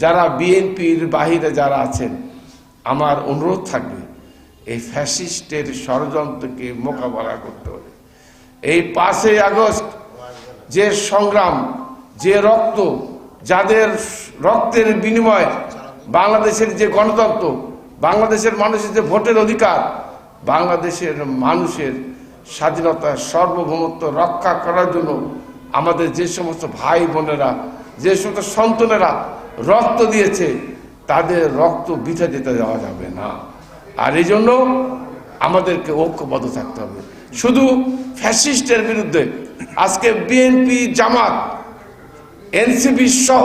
যারা বিএনপির বাহিরে যারা আছেন, আমার অনুরোধ থাকবে এই ফ্যাসিস্টের ষড়যন্ত্রকে মোকাবেলা করতে হবে। এই 5ই আগস্ট যে সংগ্রাম, যে রক্ত, যাদের রক্তের বিনিময়ে বাংলাদেশের যে গণতন্ত্র, বাংলাদেশের মানুষের যে ভোটের অধিকার, বাংলাদেশের মানুষের স্বাধীনতা সার্বভৌমত্ব রক্ষা করার জন্য আমাদের যে সমস্ত ভাই বোনেরা, যে সমস্ত সন্তানেরা রক্ত দিয়েছে, তাদের রক্ত বৃথা যেতে দেওয়া যাবে না। আর এই জন্য আমাদেরকে ঐক্যবদ্ধ থাকতে হবে। শুধু ফ্যাসিস্টের বিরুদ্ধে আজকে বিএনপি, জামাত, এনসিপি সহ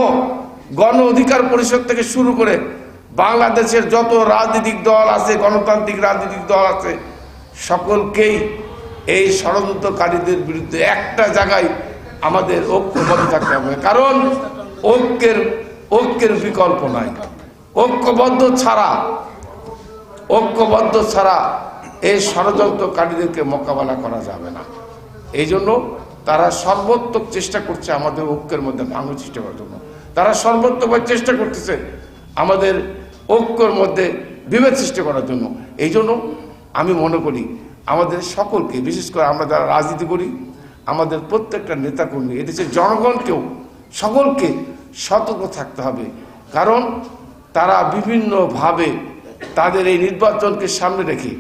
গণ অধিকার পরিষদ থেকে শুরু করে বাংলাদেশের যত রাজনৈতিক দল আছে, গণতান্ত্রিক রাজনৈতিক দল আছে, সকলকেই এই ষড়যন্ত্রকারীদের বিরুদ্ধে একটা জায়গায় আমাদের ঐক্যবদ্ধ থাকতে হবে। কারণ ঐক্যের বিকল্প নাই। ঐক্যবদ্ধ ছাড়া এই ষড়যন্ত্রকারীদেরকে মোকাবেলা করা যাবে না। এই জন্য তারা সর্বোত্তম চেষ্টা করছে আমাদের ঐক্যের মধ্যে ভাঙন সৃষ্টি করার জন্য। তারা সর্বোত্তমভাবে চেষ্টা করতেছে আমাদের ঐক্যের মধ্যে বিভেদ সৃষ্টি করার জন্য। এই জন্য আমি মনে করি আমাদের সকলকে, বিশেষ করে আমরা যারা রাজনীতি করি, আমাদের প্রত্যেকটা নেতাকর্মী, এদেশের জনগণকেও সকলকে সতর্ক থাকতে হবে। কারণ তারা বিভিন্নভাবে তাদের এই নির্বাচনকে সামনে রেখে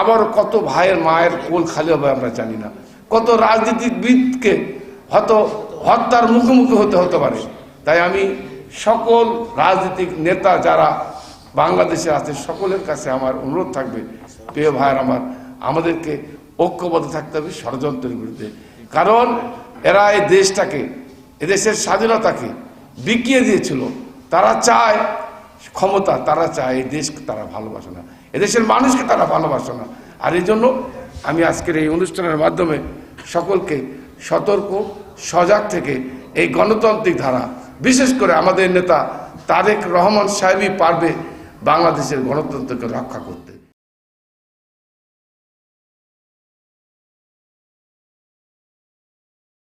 আবার কত ভাইয়ের মায়ের কোল খালি হবে আমরা জানি না, কত রাজনীতিবিদকে হয়তো হত্যার মুখোমুখি হতে পারে। তাই আমি সকল রাজনৈতিক নেতা যারা বাংলাদেশে আছে সকলের কাছে আমার অনুরোধ থাকবে, প্রিয় ভাইয়ের আমার, আমাদেরকে ঐক্যবদ্ধ থাকতে হবে ষড়যন্ত্রের বিরুদ্ধে। কারণ এরা এই দেশটাকে, এদেশের স্বাধীনতাকে বিকিয়ে দিয়েছিল। তারা চায় ক্ষমতা, তারা চায় এই দেশকে, তারা ভালোবাসে না, এদেশের মানুষকে তারা ভালোবাসে না। আর এই জন্য আমি আজকের এই অনুষ্ঠানের মাধ্যমে সকলকে সতর্ক, সজাগ থেকে এই গণতান্ত্রিক ধারা, বিশেষ করে আমাদের নেতা তারেক রহমান সাহেবই পারবে বাংলাদেশের গণতন্ত্রকে রক্ষা করতে।